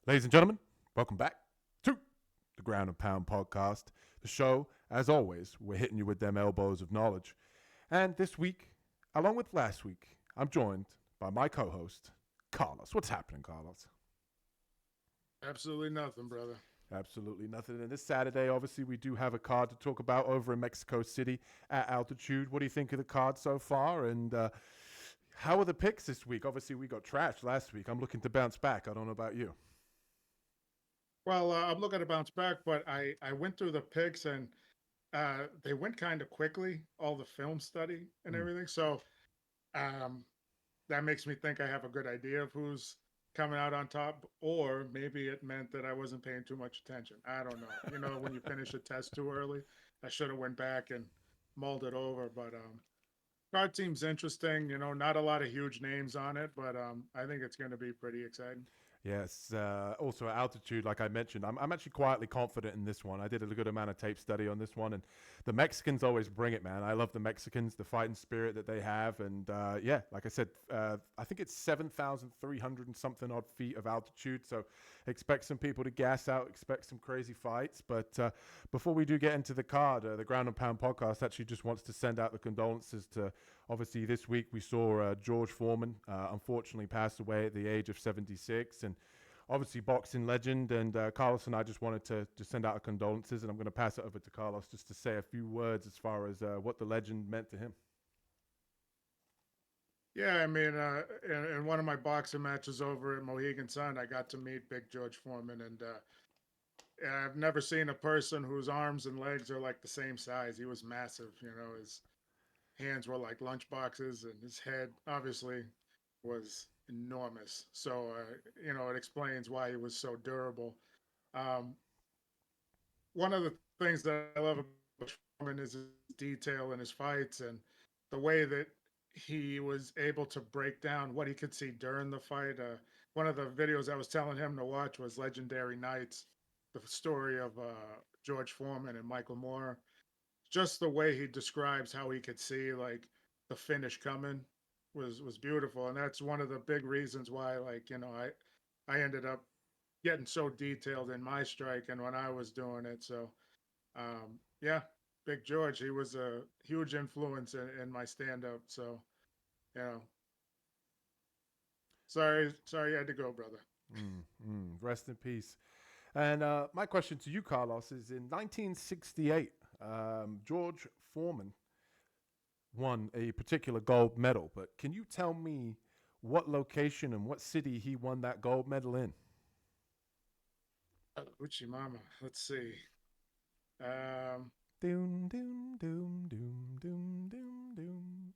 Ladies and gentlemen, welcome back to the Ground and Pound podcast. The show, as always, we're hitting you with them elbows of knowledge. And this week, along with last week, I'm joined by my co-host, Carlos. What's happening, Carlos? Absolutely nothing, brother. Absolutely nothing. And this Saturday, obviously, we do have a card to talk about over in Mexico City at altitude. What do you think of the card so far? And how are the picks this week? Obviously, we got trashed last week. I'm looking to bounce back. I don't know about you. Well, I'm looking to bounce back, but I went through the picks and they went kind of quickly, all the film study and Mm. everything. So um, that makes me think I have a good idea of who's coming out on top, or maybe it meant that I wasn't paying too much attention. I don't know. You know, when you finish a test too early, I should have went back and mulled it over. But card team's interesting. You know, not a lot of huge names on it, but I think it's going to be pretty exciting. Yes. Also, at altitude, like I mentioned, I'm actually quietly confident in this one. I did a good amount of tape study on this one, and the Mexicans always bring it, man. I love the Mexicans, the fighting spirit that they have, and yeah, like I said, I think it's 7,300 and something odd feet of altitude. So expect some people to gas out, expect some crazy fights. But before we do get into the card, the Ground and Pound podcast actually just wants to send out the condolences to. Obviously, this week we saw George Forman unfortunately pass away at the age of 76. And obviously, boxing legend. And Carlos and I just wanted to send out our condolences. And I'm going to pass it over to Carlos just to say a few words as far as what the legend meant to him. Yeah, I mean, in one of my boxing matches over at Mohegan Sun, I got to meet Big George Foreman, and I've never seen a person whose arms and legs are like the same size. He was massive, you know. His hands were like lunch boxes, and his head obviously was enormous. So, you know, it explains why he was so durable. Um, One of the things that I love about Foreman is his detail in his fights and the way that he was able to break down what he could see during the fight. One of the videos I was telling him to watch was Legendary Nights, the story of George Foreman and Michael Moore. Just the way he describes how he could see like the finish coming was beautiful, and that's one of the big reasons why, like, you know, I ended up getting so detailed in my strike and when I was doing it. So yeah, Big George, he was a huge influence in my stand up. So, you know, sorry you had to go, brother. Rest in peace. And my question to you, Carlos, is in 1968, George Foreman won a particular gold medal. But can you tell me what location and what city he won that gold medal in? Uchi Mama. Let's see. Um, Doom, doom, doom, doom, doom, doom, doom.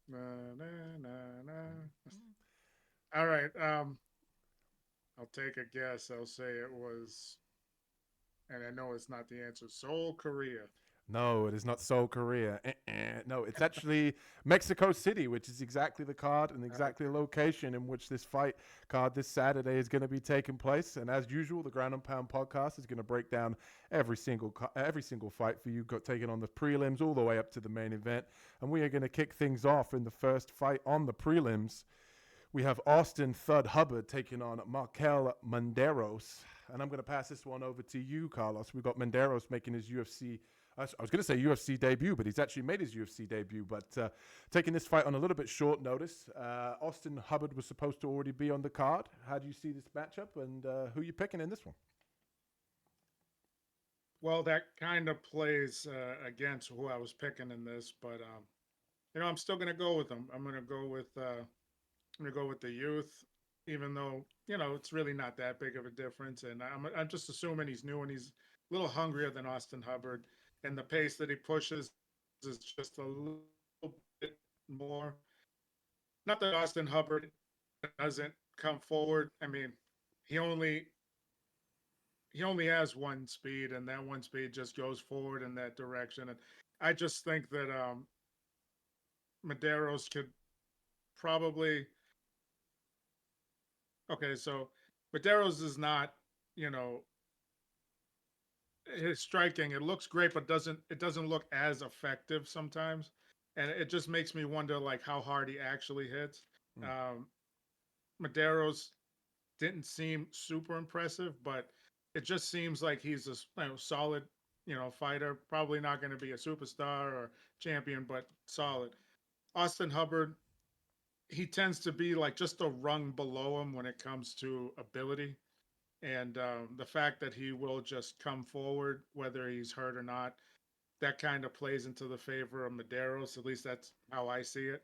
na, na, na, na. All right. I'll take a guess. I'll say it was, and I know it's not the answer. Seoul, Korea. No, it is not Seoul, Korea. No, it's actually Mexico City, which is exactly the card and exactly the Okay. location in which this fight card this Saturday is going to be taking place. And as usual, the Ground and Pound podcast is going to break down every single fight for you, got taken on the prelims all the way up to the main event. And we are going to kick things off in the first fight on the prelims. We have Austin Thud Hubbard taking on Markel Mederos. And I'm going to pass this one over to you, Carlos. We've got Mederos making his UFC. I was going to say UFC debut, but he's actually made his UFC debut. But taking this fight on a little bit short notice. Austin Hubbard was supposed to already be on the card. How do you see this matchup, and who are you picking in this one? Well, that kind of plays against who I was picking in this, but you know, I'm still gonna go with them. I'm gonna go with the youth, even though you know it's really not that big of a difference. And I'm just assuming he's new and he's a little hungrier than Austin Hubbard, and the pace that he pushes is just a little bit more. Not that Austin Hubbard doesn't come forward. I mean, he only he only has one speed, and that one speed just goes forward in that direction. And I just think that Mederos could probably okay. So Mederos is not, you know, his striking. It looks great, but doesn't look as effective sometimes, and it just makes me wonder like how hard he actually hits. Mm. Um, Mederos didn't seem super impressive, but it just seems like he's a solid, fighter. Probably not going to be a superstar or champion, but solid. Austin Hubbard, he tends to be like just a rung below him when it comes to ability. And the fact that he will just come forward, whether he's hurt or not, that kind of plays into the favor of Mederos. At least that's how I see it.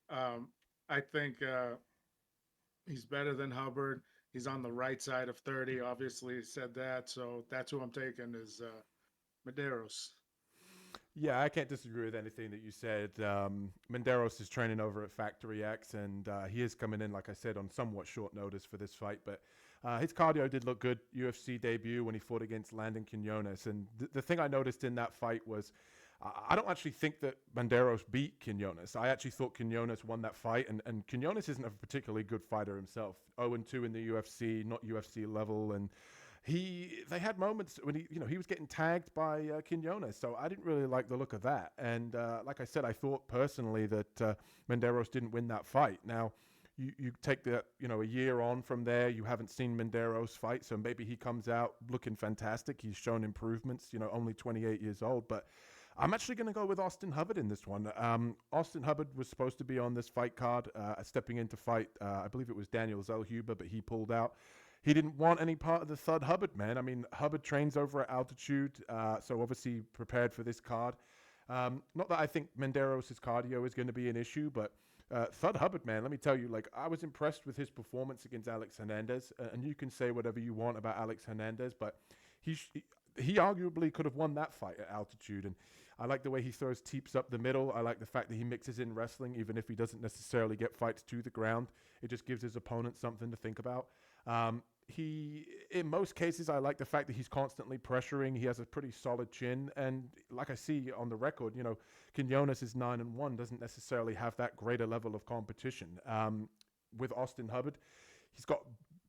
Um, I think he's better than Hubbard. He's on the right side of 30. Obviously, said that, so that's who I'm taking is Mederos. Yeah, I can't disagree with anything that you said. Mederos is training over at Factory X, and he is coming in, like I said, on somewhat short notice for this fight. But his cardio did look good. UFC debut when he fought against Landon Quinones. And the thing I noticed in that fight was I don't actually think that Mederos beat Quinones. I actually thought Quinones won that fight, and Quinones isn't a particularly good fighter himself. 0-2 in the UFC, not UFC level, and they had moments when he was getting tagged by Quinones, so I didn't really like the look of that. And like I said, I thought personally that Mederos didn't win that fight. Now, you take that a year on from there, you haven't seen Mederos fight, so maybe he comes out looking fantastic. He's shown improvements. Only 28 years old, but I'm actually going to go with Austin Hubbard in this one. Austin Hubbard was supposed to be on this fight card, stepping in to fight, I believe it was Daniel Zellhuber, but he pulled out. He didn't want any part of the Thud Hubbard, man. I mean, Hubbard trains over at altitude, so obviously prepared for this card. Not that I think Mederos' cardio is going to be an issue, but Thud Hubbard, man, let me tell you, like, I was impressed with his performance against Alex Hernandez, and you can say whatever you want about Alex Hernandez, but he arguably could have won that fight at altitude, and I like the way he throws teeps up the middle. I like the fact that he mixes in wrestling, even if he doesn't necessarily get fights to the ground. It just gives his opponent something to think about. In most cases, I like the fact that he's constantly pressuring. He has a pretty solid chin, and like I see on the record, Quinones is 9-1, doesn't necessarily have that greater level of competition. With Austin Hubbard, he's got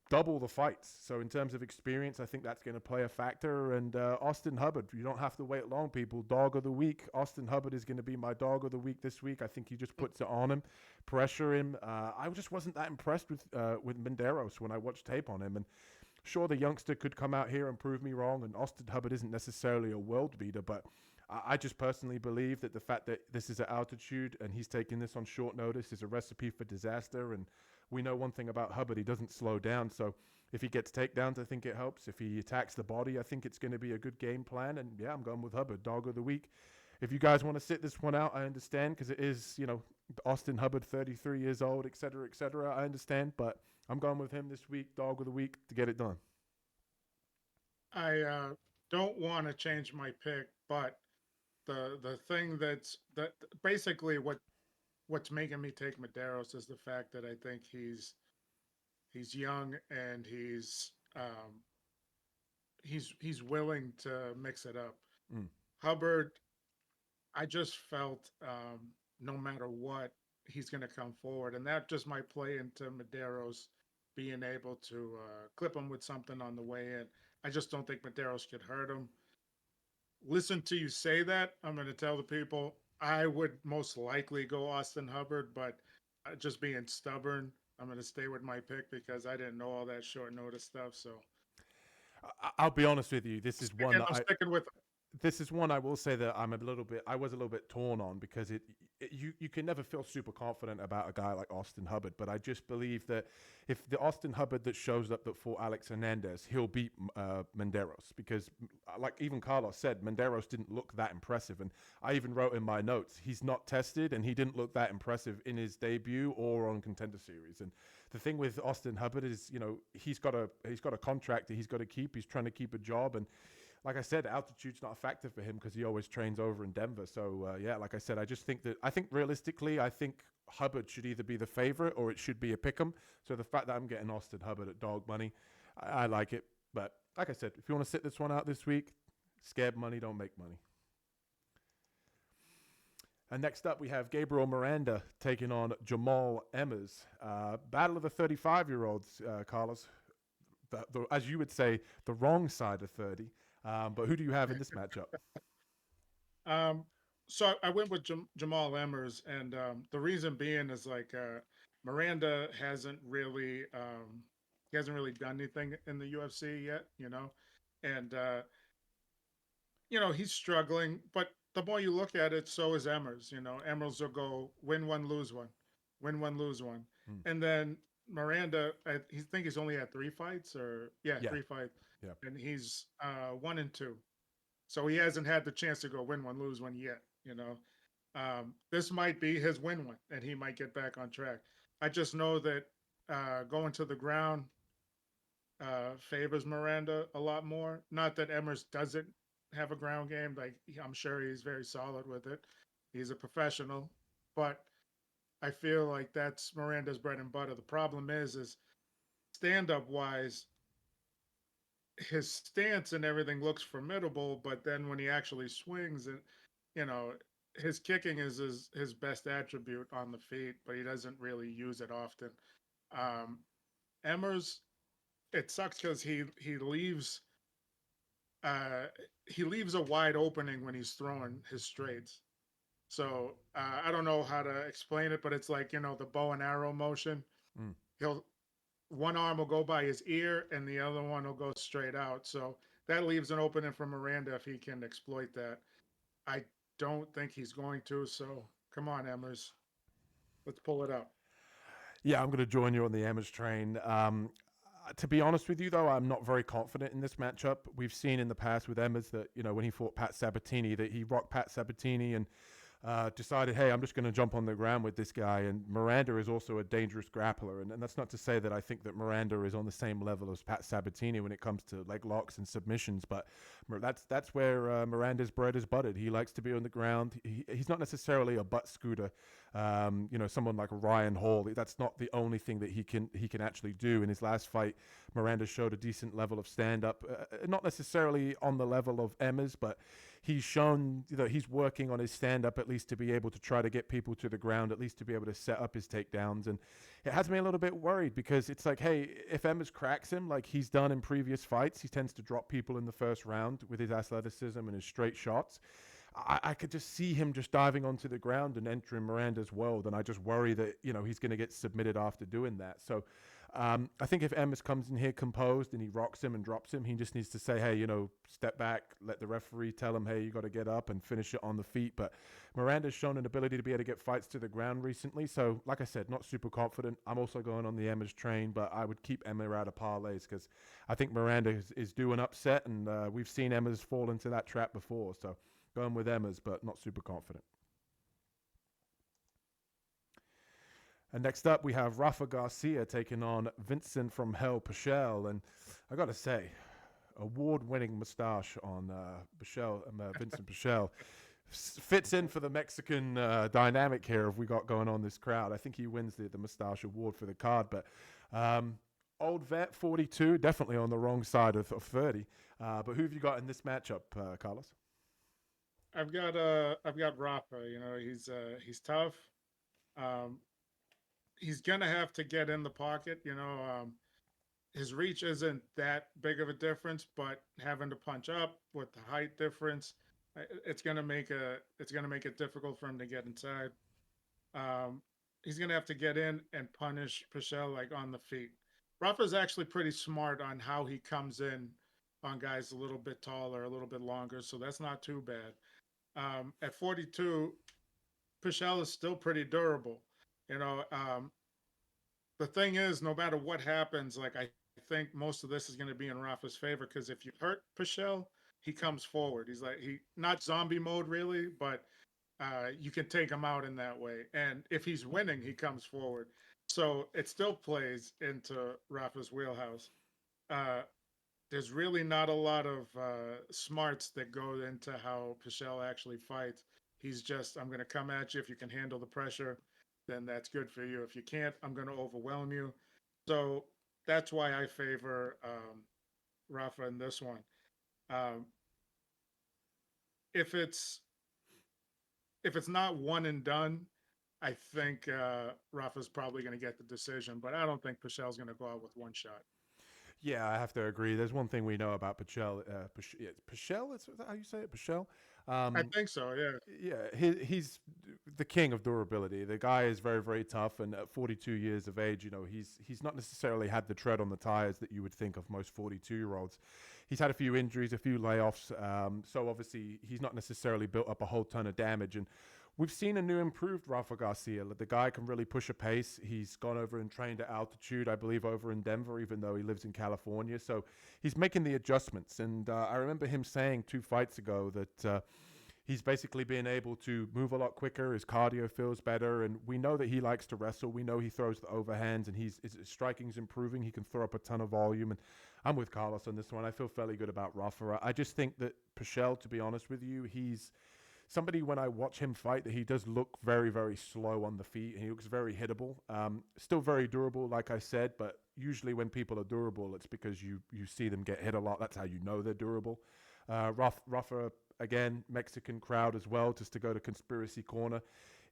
double the fights. So in terms of experience, I think that's going to play a factor. And Austin Hubbard, you don't have to wait long, people. Dog of the week. Austin Hubbard is going to be my dog of the week this week. I think he just puts it on him, pressure him. I just wasn't that impressed with Mederos when I watched tape on him. And sure, the youngster could come out here and prove me wrong. And Austin Hubbard isn't necessarily a world beater, but I just personally believe that the fact that this is at altitude and he's taking this on short notice is a recipe for disaster. And we know one thing about Hubbard, he doesn't slow down. So if he gets takedowns, I think it helps. If he attacks the body, I think it's going to be a good game plan. And yeah, I'm going with Hubbard, dog of the week. If you guys want to sit this one out, I understand, because it is, Austin Hubbard, 33 years old, et cetera, et cetera. I understand, but I'm going with him this week, dog of the week, to get it done. I don't want to change my pick, but the thing that basically what's making me take Mederos is the fact that I think he's young and he's willing to mix it up. Hubbard, I just felt no matter what, he's going to come forward, and that just might play into Mederos being able to clip him with something on the way in. I just don't think Mederos could hurt him. Listen to you say that, I'm going to tell the people I would most likely go Austin Hubbard, but just being stubborn, I'm going to stay with my pick because I didn't know all that short notice stuff. So I'll be honest with you. This is one that I'm sticking with. This is one I will say that I was a little bit torn on, because you can never feel super confident about a guy like Austin Hubbard, but I just believe that if the Austin Hubbard that shows up that fought Alex Hernandez, he'll beat Mederos, because like even Carlos said, Mederos didn't look that impressive, and I even wrote in my notes, he's not tested and he didn't look that impressive in his debut or on Contender Series. And the thing with Austin Hubbard is, he's got a contract that he's got to keep. He's trying to keep a job, and like I said, altitude's not a factor for him because he always trains over in Denver. So, yeah, like I said, I think realistically, I think Hubbard should either be the favorite or it should be a pick'em. So the fact that I'm getting Austin Hubbard at dog money, I like it. But like I said, if you want to sit this one out this week, scared money don't make money. And next up, we have Gabriel Miranda taking on Jamall Emmers. Battle of the 35-year-olds, Carlos. As you would say, the wrong side of 30. But who do you have in this matchup? So I went with Jamall Emmers, and the reason being is like Miranda hasn't really he hasn't really done anything in the UFC yet, and he's struggling. But the more you look at it, so is Emmers. Emmers will go win one, lose one, win one, lose one, Hmm. and then Miranda, I think he's only had 3 fights, or yeah, Yeah. 3 fights, Yeah. and he's 1-2, so he hasn't had the chance to go win one, lose one yet. This might be his win one, and he might get back on track. I just know that going to the ground favors Miranda a lot more. Not that Emmers doesn't have a ground game. Like, I'm sure he's very solid with it. He's a professional, but I feel like that's Miranda's bread and butter. The problem is stand up wise, his stance and everything looks formidable, but then when he actually swings, and you know, his kicking is his best attribute on the feet, but he doesn't really use it often. Um, Emmers, it sucks because uh, he leaves a wide opening when he's throwing his straights. So I don't know how to explain it, but it's like the bow and arrow motion. Mm. He'll One arm will go by his ear and the other one will go straight out. So that leaves an opening for Miranda if he can exploit that. I don't think he's going to. So come on, Emmers, let's pull it out. Yeah, I'm going to join you on the Emmers train. To be honest with you, though, I'm not very confident in this matchup. We've seen in the past with Emmers that, when he fought Pat Sabatini, that he rocked Pat Sabatini and decided, hey, I'm just going to jump on the ground with this guy. And Miranda is also a dangerous grappler. And that's not to say that I think that Miranda is on the same level as Pat Sabatini when it comes to leg locks and submissions. But that's where Miranda's bread is buttered. He likes to be on the ground. He's not necessarily a butt scooter. Someone like Ryan Hall. That's not the only thing that he can actually do. In his last fight, Miranda showed a decent level of stand-up. Not necessarily on the level of Emmers, but he's shown that he's working on his stand-up at least to be able to try to get people to the ground, at least to be able to set up his takedowns. And it has me a little bit worried because it's like, hey, if Emmers cracks him like he's done in previous fights, he tends to drop people in the first round with his athleticism and his straight shots. I could just see him just diving onto the ground and entering Miranda's world, and I just worry that he's going to get submitted after doing that. So I think if Emmers comes in here composed and he rocks him and drops him, he just needs to say, hey, step back, let the referee tell him, hey, you got to get up and finish it on the feet. But Miranda's shown an ability to be able to get fights to the ground recently. So like I said, not super confident. I'm also going on the Emmers train, but I would keep Emmers out of parlays because I think Miranda is due an upset, and we've seen Emmers fall into that trap before. So going with Emmers, but not super confident. And next up, we have Rafa Garcia taking on Vincent from Hell Pichel. And I got to say, award-winning mustache on Vincent Pichel fits in for the Mexican dynamic here of we got going on this crowd. I think he wins the mustache award for the card. But old vet, 42, definitely on the wrong side of 30. But who have you got in this matchup, Carlos? I've got Rafa. He's tough. Um, he's gonna have to get in the pocket. His reach isn't that big of a difference, but having to punch up with the height difference, it's gonna make it difficult for him to get inside. Um, he's gonna have to get in and punish Pichel like on the feet. Rafa's actually pretty smart on how he comes in on guys a little bit taller, a little bit longer, so that's not too bad. At 42, Pichel is still pretty durable. You know, the thing is, no matter what happens, like I think most of this is going to be in Rafa's favor because if you hurt Pichel, he comes forward. He's like he not zombie mode really, but you can take him out in that way. And if he's winning, he comes forward. So it still plays into Rafa's wheelhouse. Uh, there's really not a lot of smarts that go into how Pichel actually fights. He's just, I'm going to come at you. If you can handle the pressure, then that's good for you. If you can't, I'm going to overwhelm you. So that's why I favor Rafa in this one. Um, if it's not one and done, I think Rafa's probably going to get the decision, but I don't think Pichel's going to go out with one shot. Yeah, I have to agree. There's one thing we know about Pichel. Pichel, is that how you say it? Pichel. I Um, think so. Yeah. yeah, he's the king of durability. The guy is very, very tough, and at 42 years of age, he's not necessarily had the tread on the tires that you would think of most 42-year-olds. He's had a few injuries, a few layoffs, so obviously he's not necessarily built up a whole ton of damage. And we've seen a new improved Rafa Garcia. The guy can really push a pace. He's gone over and trained at altitude, I believe, over in Denver, even though he lives in California. So he's making the adjustments. And I remember him saying 2 fights ago that he's basically been able to move a lot quicker. His cardio feels better. And we know that he likes to wrestle. We know he throws the overhands, and his striking's improving. He can throw up a ton of volume. And I'm with Carlos on this one. I feel fairly good about Rafa. I just think that Pichel, to be honest with you, he's somebody, when I watch him fight, that he does look very, very slow on the feet. He looks very hittable. Still very durable, like I said, but usually when people are durable, it's because you see them get hit a lot. That's how you know they're durable. Rafa, again, Mexican crowd as well, just to go to Conspiracy Corner.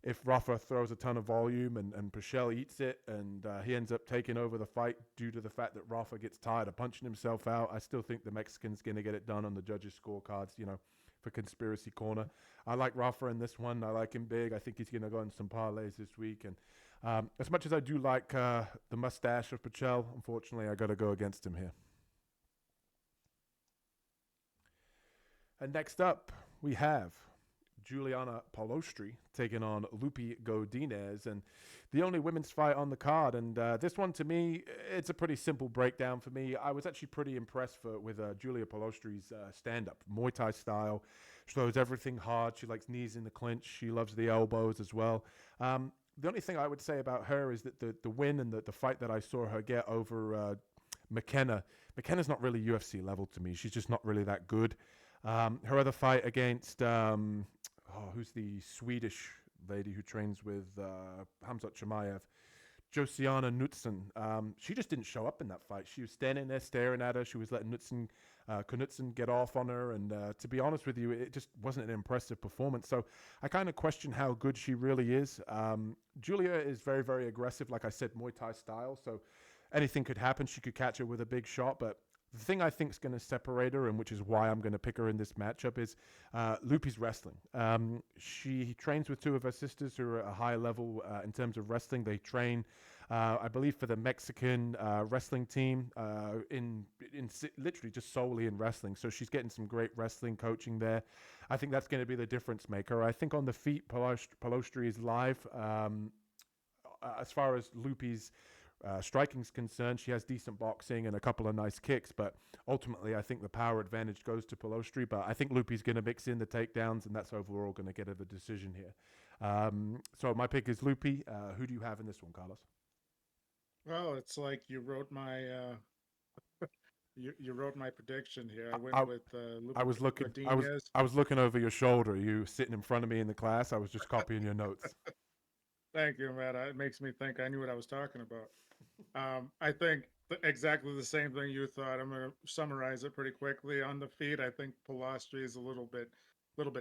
If Rafa throws a ton of volume and Pichel eats it and he ends up taking over the fight due to the fact that Rafa gets tired of punching himself out, I still think the Mexican's going to get it done on the judges' scorecards, for Conspiracy Corner. I like Rafa in this one. I like him big. I think he's going to go in some parlays this week. And as much as I do like the mustache of Pichel, unfortunately, I got to go against him here. And next up, we have Juliana Polastri taking on Lupita Godinez, and the only women's fight on the card. And this one, to me, it's a pretty simple breakdown for me. I was actually pretty impressed with Julia Polostri's stand-up, Muay Thai style. She throws everything hard. She likes knees in the clinch. She loves the elbows as well. The only thing I would say about her is that the win and the fight that I saw her get over McKenna's not really UFC level to me. She's just not really that good. Her other fight against who's the Swedish lady who trains with Hamzat Chimaev, Josiana Knudsen. She just didn't show up in that fight. She was standing there staring at her. She was letting Knudsen get off on her. And to be honest with you, it just wasn't an impressive performance. So I kind of question how good she really is. Julia is very, very aggressive. Like I said, Muay Thai style. So anything could happen. She could catch her with a big shot. But the thing I think is going to separate her, and which is why I'm going to pick her in this matchup, is Lupi's wrestling. She trains with two of her sisters who are at a high level in terms of wrestling. They train, I believe, for the Mexican wrestling team in literally just solely in wrestling. So she's getting some great wrestling coaching there. I think that's going to be the difference maker. I think on the feet, Polastri is live. As far as Lupi's striking's concerned, she has decent boxing and a couple of nice kicks, but ultimately I think the power advantage goes to Polastri. But I think Lupi's going to mix in the takedowns, and that's overall going to get her the decision here. So my pick is Lupi. Who do you have in this one, Carlos? Well, it's like you wrote my you wrote my prediction here. I went with I was looking. Godinez. I was looking over your shoulder. You sitting in front of me in the class. I was just copying your notes. Thank you, Matt. It makes me think I knew what I was talking about. I think exactly the same thing you thought. I'm going to summarize it pretty quickly. On the feet, I think Polastri is a little bit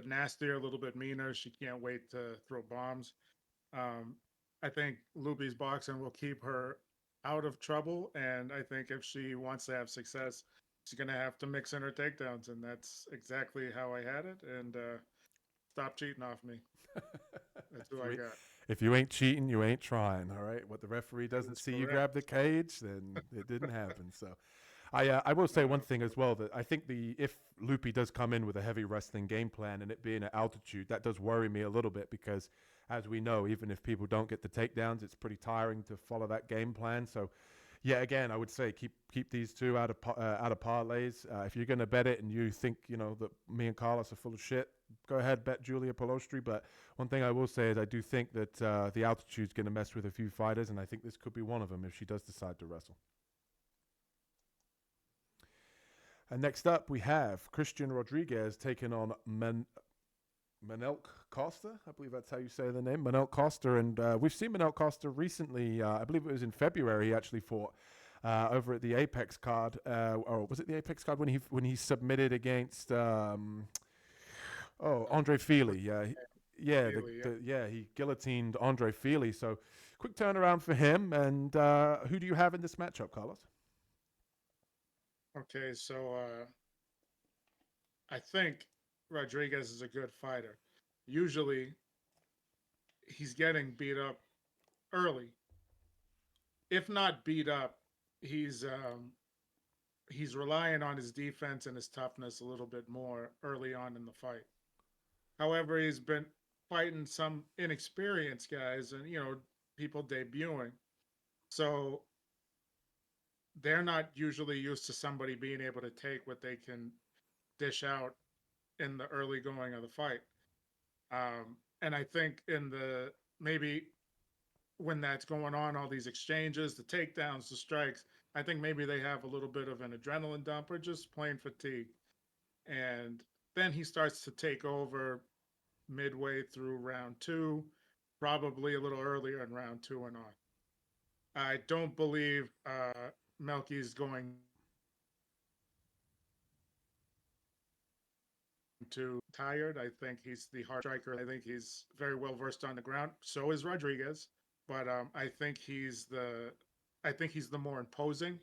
nastier, a little bit meaner. She can't wait to throw bombs. I think Lupi's boxing will keep her out of trouble, and I think if she wants to have success, she's going to have to mix in her takedowns, and that's exactly how I had it. And stop cheating off me. That's who I got. If you ain't cheating, you ain't trying. All right. What the referee doesn't see you grab the cage, then it didn't happen. So, I will say one thing as well, that I think if Lupi does come in with a heavy wrestling game plan and it being at altitude, that does worry me a little bit because, as we know, even if people don't get the takedowns, it's pretty tiring to follow that game plan. So, yeah, again, I would say keep these two out of parlays. If you're going to bet it and you think that me and Carlos are full of shit, go ahead, bet Julia Polastri. But one thing I will say is I do think that the altitude's going to mess with a few fighters, and I think this could be one of them if she does decide to wrestle. And next up, we have Christian Rodríguez taking on Manel Costa. I believe that's how you say the name, Manel Costa. And we've seen Manel Costa recently. I believe it was in February he actually fought over at the Apex card. Or was it the Apex card when he submitted against Andre Fili? He guillotined Andre Fili. So quick turnaround for him. And who do you have in this matchup, Carlos? Okay, so I think Rodriguez is a good fighter. Usually, he's getting beat up early. If not beat up, he's um, he's relying on his defense and his toughness a little bit more early on in the fight. However, he's been fighting some inexperienced guys and people debuting, so they're not usually used to somebody being able to take what they can dish out in the early going of the fight. And I think in the maybe when that's going on, all these exchanges, the takedowns, the strikes, I think maybe they have a little bit of an adrenaline dump or just plain fatigue. And then he starts to take over midway through round two, probably a little earlier in round two and on. I don't believe Melky's going to tired. I think he's the hard striker. I think he's very well versed on the ground. So is Rodriguez, but I think he's the more imposing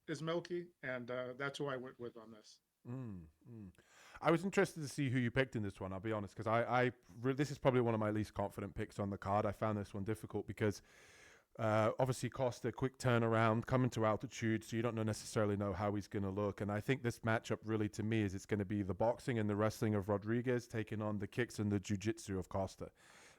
is Melky, and that's who I went with on this. Mm, mm. I was interested to see who you picked in this one. I'll be honest, because this is probably one of my least confident picks on the card. I found this one difficult because obviously Costa, quick turnaround, coming to altitude, so you don't necessarily know how he's going to look. And I think this matchup really, to me, is it's going to be the boxing and the wrestling of Rodriguez taking on the kicks and the jiu-jitsu of Costa.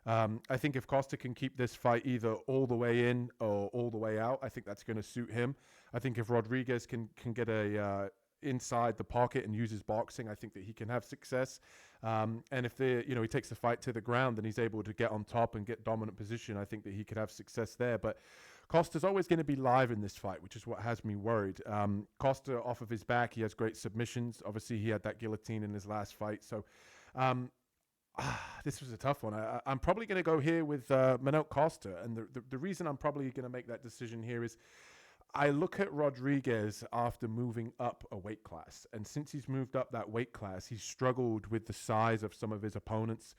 I think if Costa can keep this fight either all the way in or all the way out, I think that's going to suit him. I think if Rodriguez can get a inside the pocket and uses boxing, I think that he can have success. And if he takes the fight to the ground and he's able to get on top and get dominant position, I think that he could have success there. But Costa's always going to be live in this fight, which is what has me worried. Costa, off of his back, he has great submissions. Obviously, he had that guillotine in his last fight. So this was a tough one. I'm probably going to go here with Manuel Costa. And the reason I'm probably going to make that decision here is I look at Rodriguez after moving up a weight class. And since he's moved up that weight class, he's struggled with the size of some of his opponents.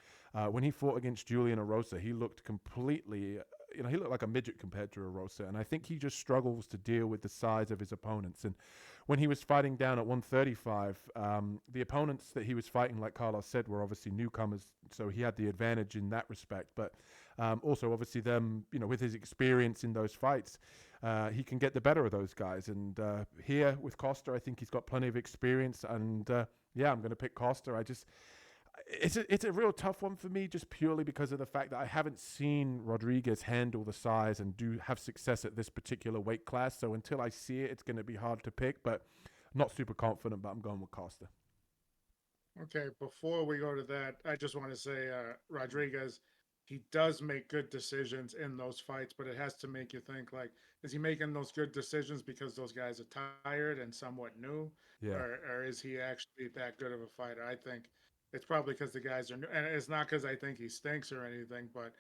When he fought against Julian Erosa, he looked completely, he looked like a midget compared to Erosa. And I think he just struggles to deal with the size of his opponents. And when he was fighting down at 135, the opponents that he was fighting, like Carlos said, were obviously newcomers. So he had the advantage in that respect. But also, obviously, them, with his experience in those fights, he can get the better of those guys. And here with Costa, I think he's got plenty of experience. And I'm going to pick Costa. It's a real tough one for me, just purely because of the fact that I haven't seen Rodriguez handle the size and do have success at this particular weight class. So until I see it, it's going to be hard to pick. But I'm not super confident, but I'm going with Costa. Okay, before we go to that, I just want to say Rodriguez, he does make good decisions in those fights, but it has to make you think like, is he making those good decisions because those guys are tired and somewhat new? Yeah. Or is he actually that good of a fighter? I think it's probably because the guys are new. And it's not because I think he stinks or anything, but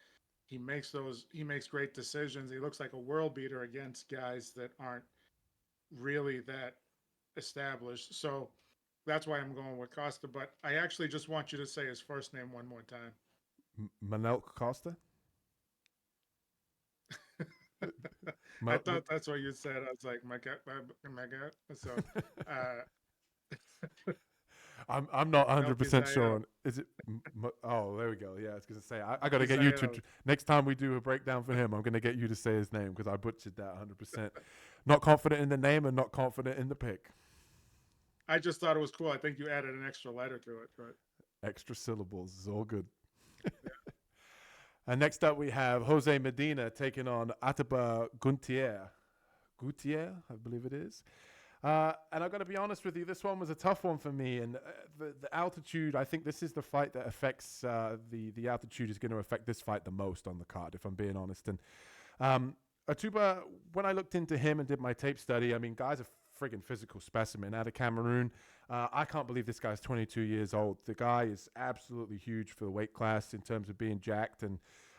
he makes great decisions. He looks like a world beater against guys that aren't really that established. So that's why I'm going with Costa. But I actually just want you to say his first name one more time. Manuel Costa? I thought that's what you said. I was like, my God. So, I'm not 100% sure. Is it? Oh, there we go. Yeah, I was going to say, I got to get you to, next time we do a breakdown for him, I'm going to get you to say his name because I butchered that 100%. Not confident in the name and not confident in the pick. I just thought it was cool. I think you added an extra letter to it, right? Extra syllables is all good. And next up, we have Jose Medina taking on Ateba Gautier, I believe it is. And I've got to be honest with you, this one was a tough one for me. And the altitude, I think this is the fight that affects, the altitude is going to affect this fight the most on the card, if I'm being honest. And Ateba, when I looked into him and did my tape study, I mean, guy's a friggin' physical specimen out of Cameroon. I can't believe this guy's 22 years old. The guy is absolutely huge for the weight class in terms of being jacked and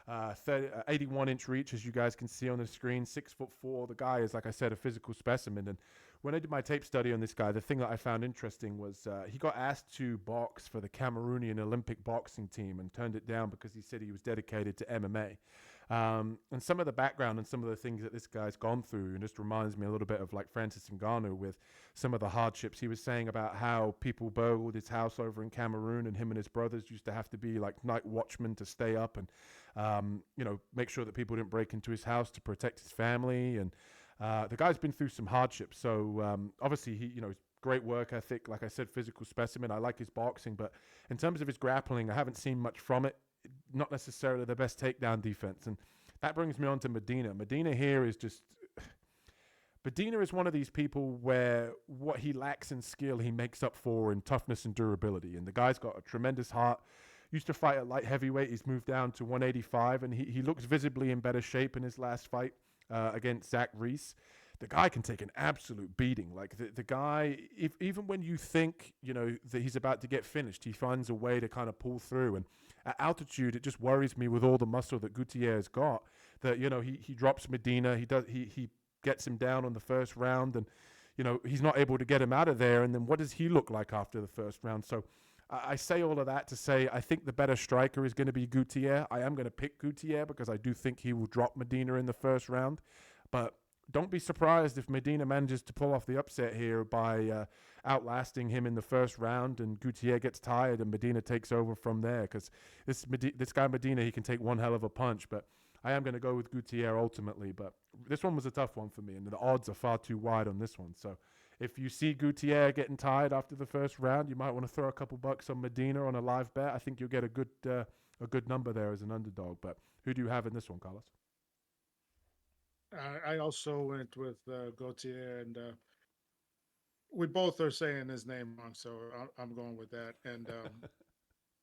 81-inch reach, as you guys can see on the screen, 6'4". The guy is, like I said, a physical specimen. And when I did my tape study on this guy, the thing that I found interesting was he got asked to box for the Cameroonian Olympic boxing team and turned it down because he said he was dedicated to MMA. And some of the background and some of the things that this guy's gone through, and just reminds me a little bit of like Francis Ngannou with some of the hardships. He was saying about how people burgled his house over in Cameroon, and him and his brothers used to have to be like night watchmen to stay up and, make sure that people didn't break into his house to protect his family. And the guy's been through some hardships. So obviously he, great work ethic. Like I said, physical specimen. I like his boxing, but in terms of his grappling, I haven't seen much from it. Not necessarily the best takedown defense. And that brings me on to Medina. Medina is one of these people where what he lacks in skill, he makes up for in toughness and durability. And the guy's got a tremendous heart. Used to fight at light heavyweight. He's moved down to 185, and he looks visibly in better shape in his last fight against Zach Reese. The guy can take an absolute beating. Like the guy, even when you think, that he's about to get finished, he finds a way to kind of pull through. And at altitude, it just worries me with all the muscle that Gautier has got that, he drops Medina. He gets him down on the first round, and, he's not able to get him out of there. And then what does he look like after the first round? So I say all of that to say I think the better striker is going to be Gautier. I am going to pick Gautier because I do think he will drop Medina in the first round. But don't be surprised if Medina manages to pull off the upset here by outlasting him in the first round, and Gautier gets tired and Medina takes over from there, because this guy Medina, he can take one hell of a punch. But I am going to go with Gautier ultimately. But this one was a tough one for me, and the odds are far too wide on this one. So if you see Gautier getting tired after the first round, you might want to throw a couple bucks on Medina on a live bet. I think you'll get a good number there as an underdog. But who do you have in this one, Carlos? I also went with Gautier, and we both are saying his name wrong, so I'm going with that. And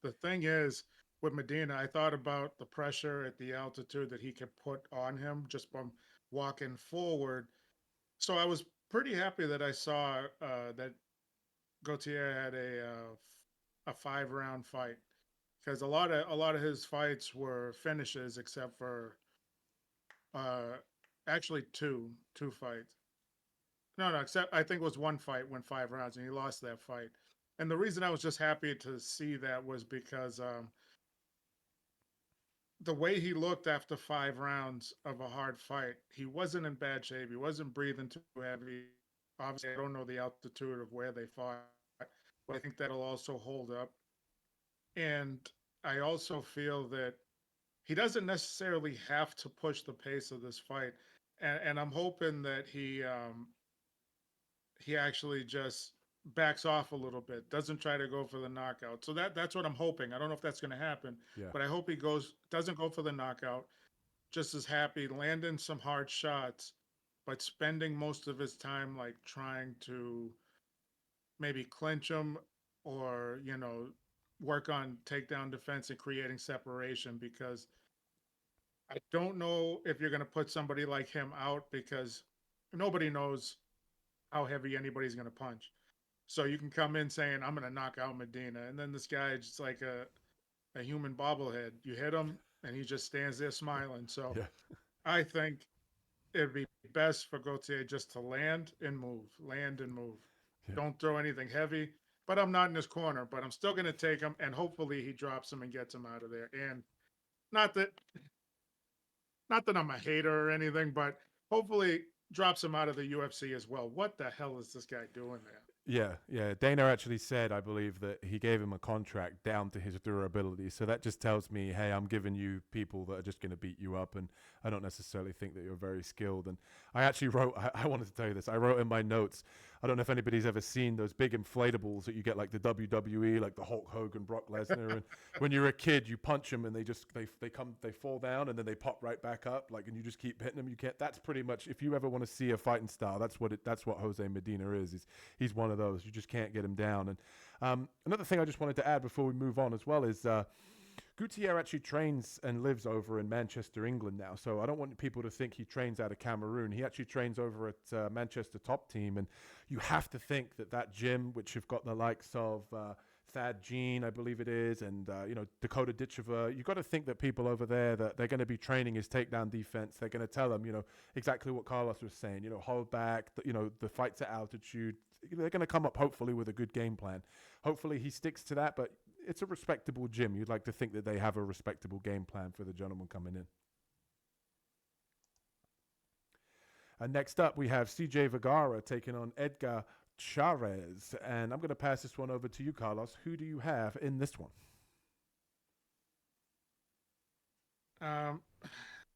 the thing is, with Medina, I thought about the pressure at the altitude that he could put on him just from walking forward. So I was pretty happy that I saw that Gautier had a 5-round fight, because a lot of his fights were finishes, except for actually two fights. No, except I think it was one fight went 5 rounds, and he lost that fight. And the reason I was just happy to see that was because the way he looked after 5 rounds of a hard fight, he wasn't in bad shape. He wasn't breathing too heavy. Obviously, I don't know the altitude of where they fought, but I think that'll also hold up. And I also feel that he doesn't necessarily have to push the pace of this fight. And I'm hoping that he actually just backs off a little bit, doesn't try to go for the knockout. So that's what I'm hoping. I don't know if that's going to happen, but I hope he doesn't go for the knockout, just is happy landing some hard shots, but spending most of his time like trying to maybe clinch him, or work on takedown defense and creating separation, because I don't know if you're going to put somebody like him out, because nobody knows how heavy anybody's going to punch. So you can come in saying, I'm going to knock out Medina, and then this guy is just like a human bobblehead. You hit him, and he just stands there smiling. So I think it'd be best for Gautier just to land and move. Yeah. Don't throw anything heavy. But I'm not in his corner, but I'm still going to take him, and hopefully he drops him and gets him out of there. And not that I'm a hater or anything, but hopefully drops him out of the UFC as well. What the hell is this guy doing there? Yeah. Dana actually said, I believe, that he gave him a contract down to his durability. So that just tells me, hey, I'm giving you people that are just going to beat you up, and I don't necessarily think that you're very skilled. And I actually wrote, I wanted to tell you this, I wrote in my notes, I don't know if anybody's ever seen those big inflatables that you get like the WWE, like the Hulk Hogan, Brock Lesnar. And when you're a kid, you punch them and they fall down and then they pop right back up, like, and you just keep hitting them. You can't. That's pretty much, if you ever want to see a fighting style, that's what Jose Medina is. He's one of those. You just can't get him down. And another thing I just wanted to add before we move on as well is Gautier actually trains and lives over in Manchester, England now. So I don't want people to think he trains out of Cameroon. He actually trains over at Manchester Top Team. And you have to think that gym, which you've got the likes of Thad Jean, I believe it is, and Dakota Ditchever, you've got to think that people over there, that they're going to be training his takedown defense. They're going to tell him, exactly what Carlos was saying, hold back, the fights at altitude. They're going to come up hopefully with a good game plan. Hopefully he sticks to that, but it's a respectable gym. You'd like to think that they have a respectable game plan for the gentleman coming in. Next up, we have CJ Vergara taking on Edgar Cháirez. And I'm going to pass this one over to you, Carlos. Who do you have in this one?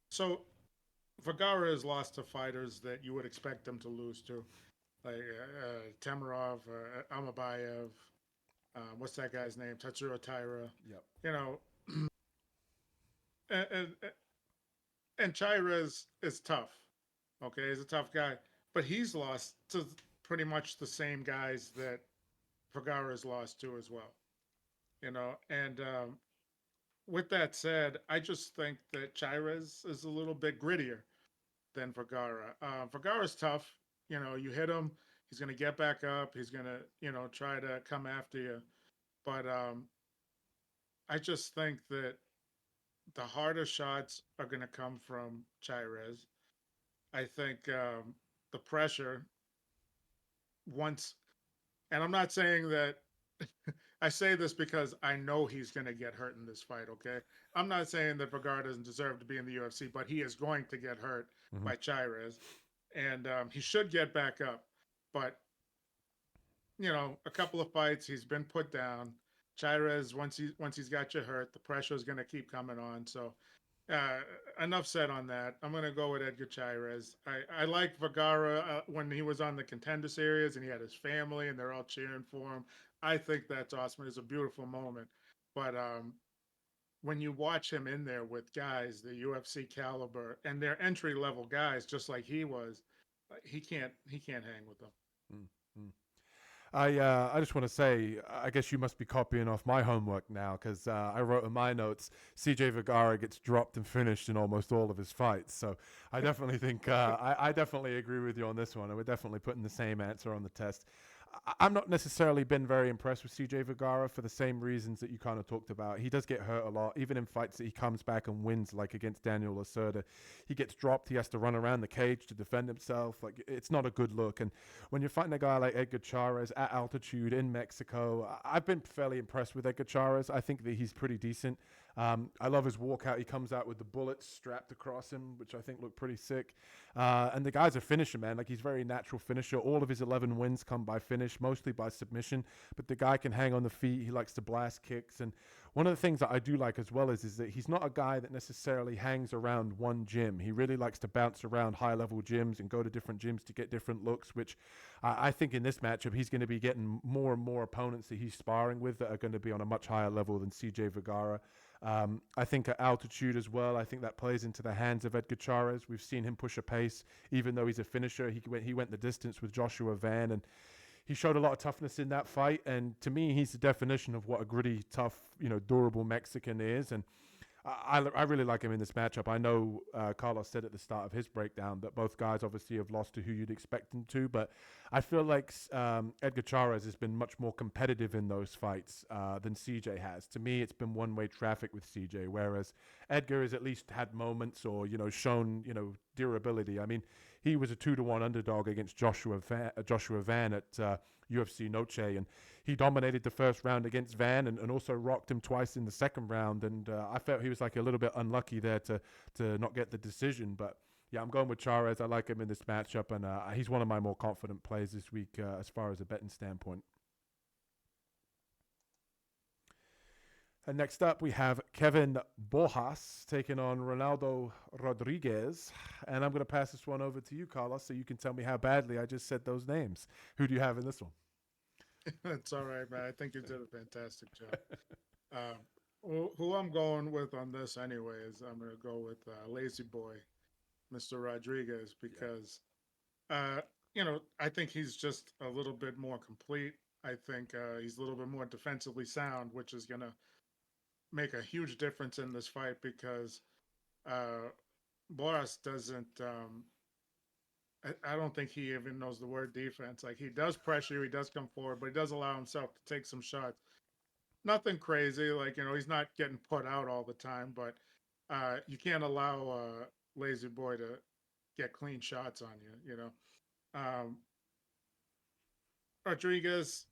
So Vergara has lost to fighters that you would expect him to lose to, like Temerov, Amabayev. What's that guy's name? Tatsuro Taira. Yep. You know, and, and, and Cháirez is tough. Okay, he's a tough guy, but he's lost to pretty much the same guys that Vergara's lost to as well. And with that said, I just think that Cháirez is a little bit grittier than Vergara. Vergara's tough. You hit him, he's going to get back up. He's going to, try to come after you. But I just think that the harder shots are going to come from Cháirez. I think the pressure once, and I'm not saying that I say this because I know he's going to get hurt in this fight, okay? I'm not saying that Vergara doesn't deserve to be in the UFC, but he is going to get hurt by Cháirez, and he should get back up. But, a couple of fights, he's been put down. Cháirez, once he's got you hurt, the pressure is going to keep coming on. So enough said on that. I'm going to go with Edgar Cháirez. I like Vergara when he was on the Contender Series and he had his family and they're all cheering for him. I think that's awesome. It's a beautiful moment. But when you watch him in there with guys, the UFC caliber, and they're entry level guys, just like he was, he can't hang with them. Mm-hmm. I just want to say, I guess you must be copying off my homework now, because I wrote in my notes, CJ Vergara gets dropped and finished in almost all of his fights. So I definitely think, I definitely agree with you on this one. And we're definitely putting the same answer on the test. I'm not necessarily been very impressed with CJ Vergara for the same reasons that you kind of talked about. He does get hurt a lot, even in fights that he comes back and wins, like against Daniel Lacerda. He gets dropped. He has to run around the cage to defend himself. Like, it's not a good look. And when you're fighting a guy like Edgar Cháirez at altitude in Mexico, I've been fairly impressed with Edgar Cháirez. I think that he's pretty decent. I love his walkout. He comes out with the bullets strapped across him, which I think look pretty sick. And the guy's a finisher, man. Like, he's a very natural finisher. All of his 11 wins come by finish, mostly by submission. But the guy can hang on the feet. He likes to blast kicks. And one of the things that I do like as well is that he's not a guy that necessarily hangs around one gym. He really likes to bounce around high-level gyms and go to different gyms to get different looks, which I think in this matchup he's going to be getting more and more opponents that he's sparring with that are going to be on a much higher level than CJ Vergara. I think at altitude as well, I think that plays into the hands of Edgar Cháirez. We've seen him push a pace, even though he's a finisher. He went the distance with Joshua Van, and he showed a lot of toughness in that fight. And to me, he's the definition of what a gritty, tough, durable Mexican is. And I really like him in this matchup. I know Carlos said at the start of his breakdown that both guys obviously have lost to who you'd expect them to, but I feel like Edgar Cháirez has been much more competitive in those fights than CJ has. To me, it's been one-way traffic with CJ, whereas Edgar has at least had moments or, shown, durability. I mean, he was a 2-1 underdog against Joshua Van at UFC Noche, and he dominated the first round against Van and also rocked him twice in the second round. And I felt he was like a little bit unlucky there to not get the decision. But yeah, I'm going with Cháirez. I like him in this matchup, and he's one of my more confident plays this week as far as a betting standpoint. And next up, we have Kevin Borjas taking on Ronaldo Rodríguez. And I'm going to pass this one over to you, Carlos, so you can tell me how badly I just said those names. Who do you have in this one? It's all right, man. I think you did a fantastic job. Who I'm going with on this anyway is I'm going to go with Lazy Boy, Mr. Rodríguez, because, I think he's just a little bit more complete. I think he's a little bit more defensively sound, which is going to make a huge difference in this fight because Borjas doesn't. I don't think he even knows the word defense. Like, he does pressure you, he does come forward, but he does allow himself to take some shots. Nothing crazy, like, he's not getting put out all the time, but you can't allow Lazy Boy to get clean shots on you. Rodríguez,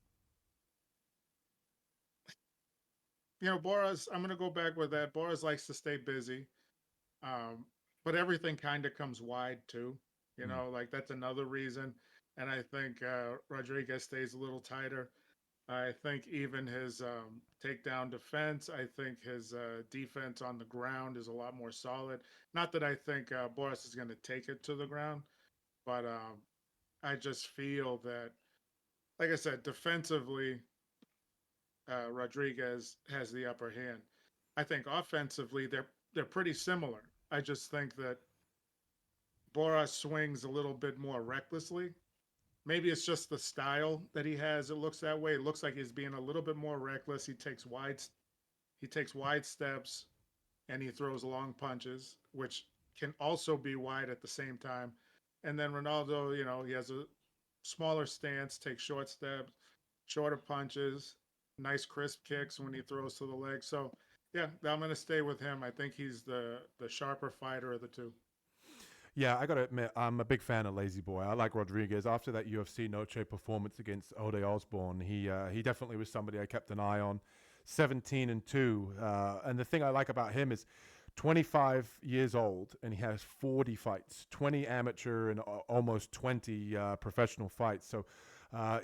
Borjas, I'm going to go back with that. Borjas likes to stay busy, but everything kind of comes wide too. You Mm. know, like that's another reason. And I think Rodriguez stays a little tighter. I think even his takedown defense, I think his defense on the ground is a lot more solid. Not that I think Boris is going to take it to the ground, but I just feel that, like I said, defensively, Rodriguez has the upper hand. I think offensively, they're pretty similar. I just think that Boras swings a little bit more recklessly. Maybe it's just the style that he has. It looks that way. It looks like he's being a little bit more reckless. He takes wide steps and he throws long punches, which can also be wide at the same time. And then Ronaldo, he has a smaller stance, takes short steps, shorter punches, nice crisp kicks when he throws to the leg. So yeah, I'm gonna stay with him. I think he's the sharper fighter of the two. Yeah, I gotta admit, I'm a big fan of Lazy Boy. I like Rodriguez. After that UFC Noche performance against Ode Osborne, he definitely was somebody I kept an eye on. 17-2, and the thing I like about him is 25 years old and he has 40 fights, 20 amateur and almost 20 professional fights. So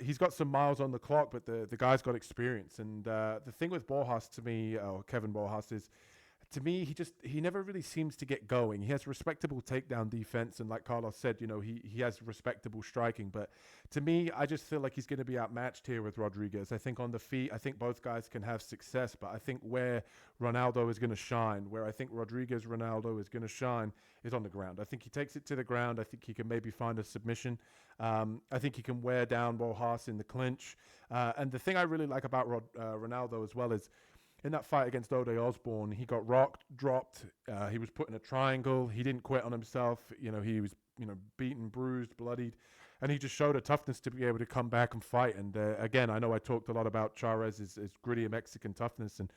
he's got some miles on the clock, but the guy's got experience. And the thing with Borjas to me, or Kevin Borjas, is to me, he never really seems to get going. He has respectable takedown defense, and like Carlos said, he has respectable striking. But to me, I just feel like he's going to be outmatched here with Rodriguez. I think on the feet, I think both guys can have success, but I think where Ronaldo is going to shine, where I think Rodriguez Ronaldo is going to shine, is on the ground. I think he takes it to the ground. I think he can maybe find a submission. I think he can wear down Borjas in the clinch. And the thing I really like about Ronaldo as well is, in that fight against Ode Osborne, he got rocked, dropped. He was put in a triangle. He didn't quit on himself. He was, beaten, bruised, bloodied. And he just showed a toughness to be able to come back and fight. And again, I know I talked a lot about Cháirez's gritty Mexican toughness. And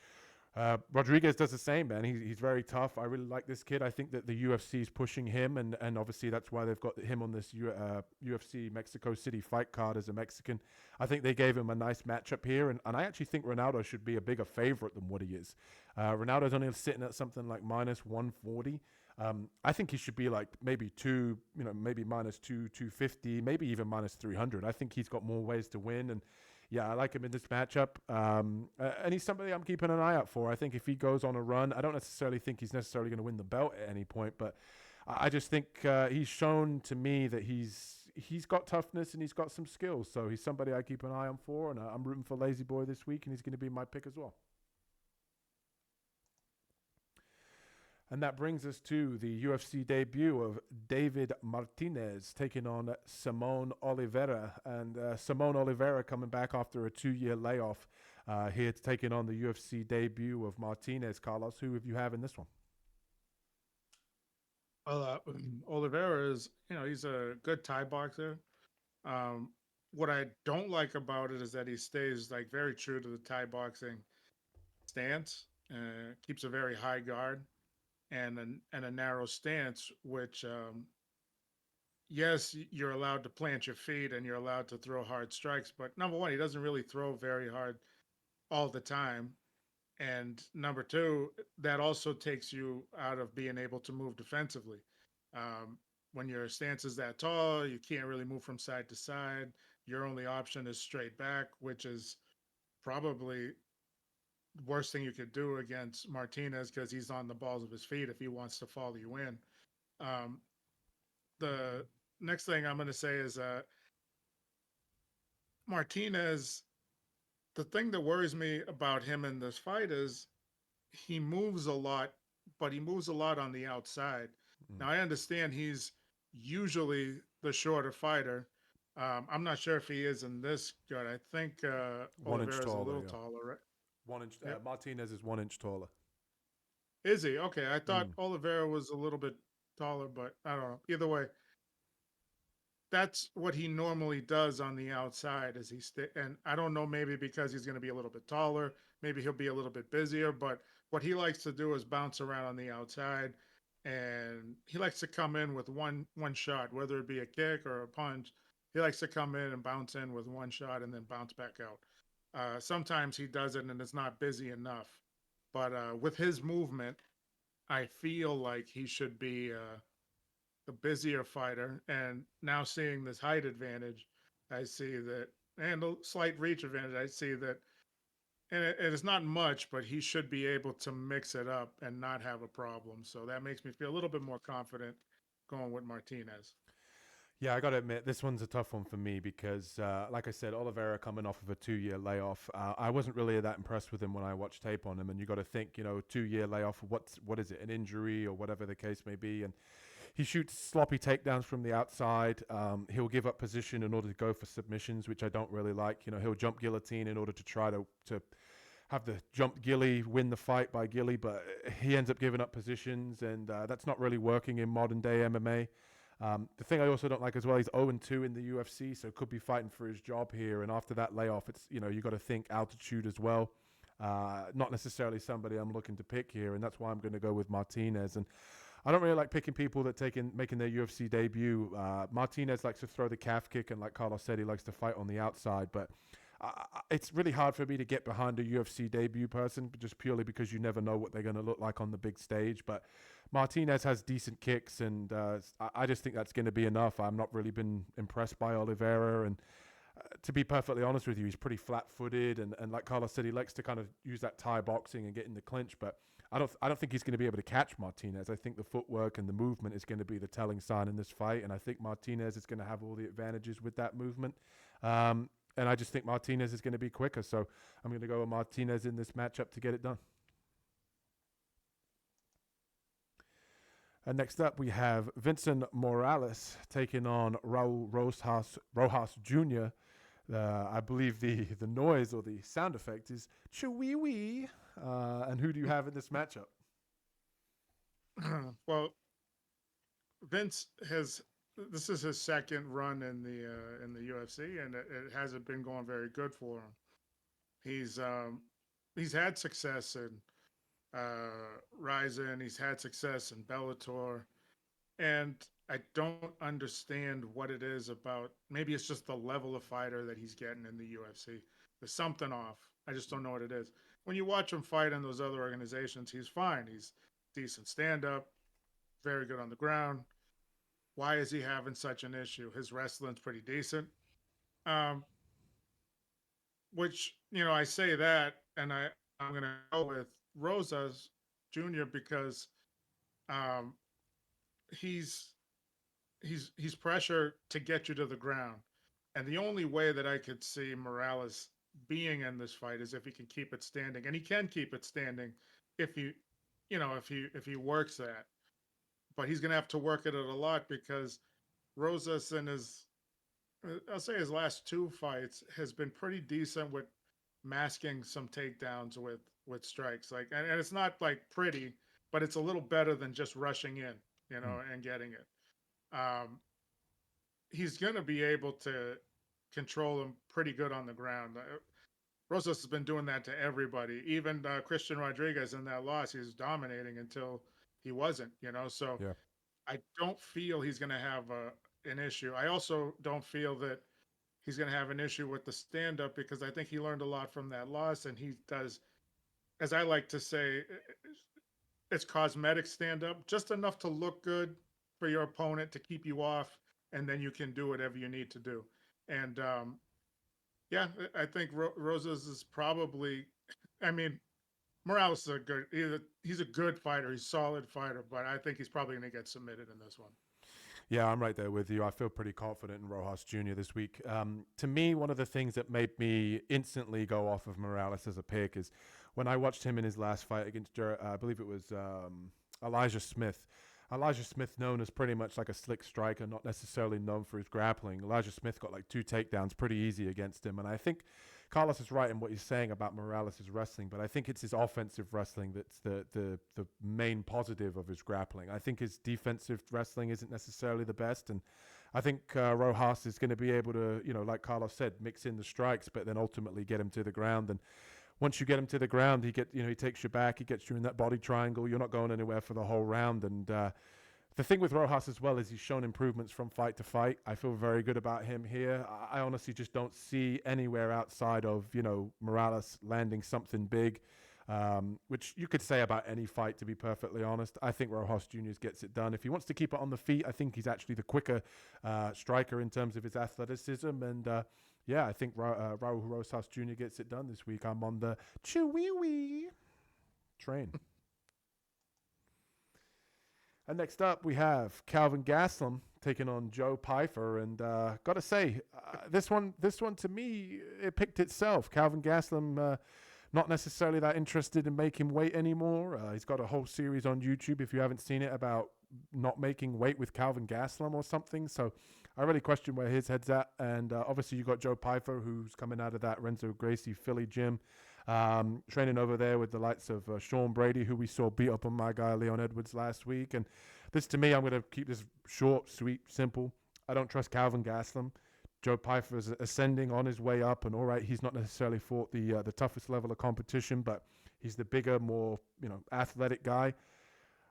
Rodriguez does the same, man. He's very tough. I really like this kid. I think that the UFC is pushing him, and obviously that's why they've got him on this UFC Mexico City fight card as a Mexican. I think they gave him a nice matchup here, and I actually think Ronaldo should be a bigger favorite than what he is. Ronaldo's only sitting at something like minus 140. I think he should be like maybe maybe minus 250, maybe even minus 300. I think he's got more ways to win, and yeah, I like him in this matchup. And he's somebody I'm keeping an eye out for. I think if he goes on a run, I don't necessarily think he's necessarily going to win the belt at any point, but I just think he's shown to me that he's got toughness and he's got some skills. So he's somebody I keep an eye on for, and I'm rooting for Lazy Boy this week, and he's going to be my pick as well. And that brings us to the UFC debut of David Martinez taking on Simón Oliveira. And Simón Oliveira coming back after a 2-year layoff here to taking on the UFC debut of Martinez. Carlos, who have you have in this one? Well, Oliveira is, he's a good Thai boxer. What I don't like about it is that he stays like very true to the Thai boxing stance, keeps a very high guard and a narrow stance, which yes, you're allowed to plant your feet and you're allowed to throw hard strikes, but number one, he doesn't really throw very hard all the time. And number two, that also takes you out of being able to move defensively. Um, when your stance is that tall, you can't really move from side to side. Your only option is straight back, which is probably the worst thing you could do against Martinez because he's on the balls of his feet if he wants to follow you in. Um, the next thing I'm going to say is Martinez. The thing that worries me about him in this fight is he moves a lot, but he moves a lot on the outside. Mm. Now I understand he's usually the shorter fighter. I'm not sure if he is in this good. I think 1 inch Oliveira is a taller, little yeah. taller, right? 1 inch. Yep. Martinez is 1 inch taller. Is he? Okay, I thought Mm. Oliveira was a little bit taller, but I don't know. Either way, that's what he normally does on the outside. Is and I don't know, maybe because he's going to be a little bit taller, maybe he'll be a little bit busier. But what he likes to do is bounce around on the outside, and he likes to come in with one shot, whether it be a kick or a punch. He likes to come in and bounce in with one shot and then bounce back out. Sometimes he does it and it's not busy enough. But with his movement, I feel like he should be the busier fighter, and now seeing this height advantage, I see that, and a slight reach advantage, I see that, and it's not much, but he should be able to mix it up and not have a problem. So that makes me feel a little bit more confident going with Martinez. Yeah, I got to admit, this one's a tough one for me because, like I said, Oliveira coming off of a 2-year layoff. I wasn't really that impressed with him when I watched tape on him. And you got to think, 2-year layoff, what is it, an injury or whatever the case may be. And he shoots sloppy takedowns from the outside. He'll give up position in order to go for submissions, which I don't really like. He'll jump guillotine in order to try to have the jump gilly, win the fight by gilly, but he ends up giving up positions, and that's not really working in modern day MMA. The thing I also don't like as well, he's 0-2 in the UFC, so could be fighting for his job here. And after that layoff, it's you got to think altitude as well. Not necessarily somebody I'm looking to pick here, and that's why I'm going to go with Martinez. And I don't really like picking people that making their UFC debut. Martinez likes to throw the calf kick, and like Carlos said, he likes to fight on the outside. But it's really hard for me to get behind a UFC debut person, just purely because you never know what they're going to look like on the big stage. But Martinez has decent kicks, and I just think that's going to be enough. I've not really been impressed by Oliveira, and to be perfectly honest with you, he's pretty flat-footed, and like Carlos said, he likes to kind of use that Thai boxing and get in the clinch, but I don't think he's going to be able to catch Martinez. I think the footwork and the movement is going to be the telling sign in this fight, and I think Martinez is going to have all the advantages with that movement. And I just think Martinez is going to be quicker, so I'm going to go with Martinez in this matchup to get it done. And next up, we have Vincent Morales taking on Raul Rojas Jr. I believe the noise or the sound effect is choo-wee-wee. And who do you have in this matchup? Well, Vince this is his second run in the UFC, and it hasn't been going very good for him. He's had success in Ryzen, he's had success in Bellator, and I don't understand what it is about. Maybe it's just the level of fighter that he's getting in the UFC. There's something off. I just don't know what it is. When you watch him fight in those other organizations, he's fine. He's decent stand-up, very good on the ground. Why is he having such an issue? His wrestling's pretty decent. Which, I say that, and I'm going to go with Rosas Jr. because he's pressure to get you to the ground. And the only way that I could see Morales being in this fight is if he can keep it standing. And he can keep it standing if he works that. But he's going to have to work at it a lot because Rosas in his last 2 fights has been pretty decent with masking some takedowns with strikes. And it's not like pretty, but it's a little better than just rushing in, and getting it. He's going to be able to control him pretty good on the ground. Rosas has been doing that to everybody. Even Christian Rodriguez in that loss, he was dominating until he wasn't, So yeah. I don't feel he's going to have an issue. I also don't feel that he's going to have an issue with the stand-up because I think he learned a lot from that loss, and he does, as I like to say, it's cosmetic stand-up, just enough to look good for your opponent to keep you off, and then you can do whatever you need to do. And yeah, I think Rosas is probably, Morales is he's a good fighter. He's a solid fighter, but I think he's probably going to get submitted in this one. Yeah, I'm right there with you. I feel pretty confident in Rojas Jr. this week. To me, one of the things that made me instantly go off of Morales as a pick is when I watched him in his last fight against, I believe it was Elijah Smith. Elijah Smith, known as pretty much like a slick striker, not necessarily known for his grappling. Elijah Smith got like 2 takedowns pretty easy against him. And I think Carlos is right in what he's saying about Morales' wrestling, but I think it's his offensive wrestling that's the main positive of his grappling. I think his defensive wrestling isn't necessarily the best, and I think Rojas is going to be able to, like Carlos said, mix in the strikes, but then ultimately get him to the ground. And once you get him to the ground, he takes you back, he gets you in that body triangle. You're not going anywhere for the whole round. And the thing with Rojas as well is he's shown improvements from fight to fight. I feel very good about him here. I honestly just don't see anywhere outside of, Morales landing something big. which you could say about any fight, to be perfectly honest. I think Rojas Jr. gets it done. If he wants to keep it on the feet, I think he's actually the quicker striker in terms of his athleticism. And I think Raul Rosas Jr. gets it done this week. I'm on the chewy train. And next up, we have Calvin Gastelum taking on Joe Pyfer. And got to say, this one to me, it picked itself. Calvin Gastelum, not necessarily that interested in making weight anymore. He's got a whole series on YouTube, if you haven't seen it, about not making weight with Calvin Gastelum or something. So I really question where his head's at. And obviously, you got Joe Pyfer, who's coming out of that Renzo Gracie Philly gym, training over there with the likes of Sean Brady, who we saw beat up on my guy Leon Edwards last week. And this, to me, I'm going to keep this short, sweet, simple. I don't trust Calvin Gastelum. Joe Pyfer is ascending on his way up, and all right, he's not necessarily fought the toughest level of competition, but he's the bigger, more athletic guy.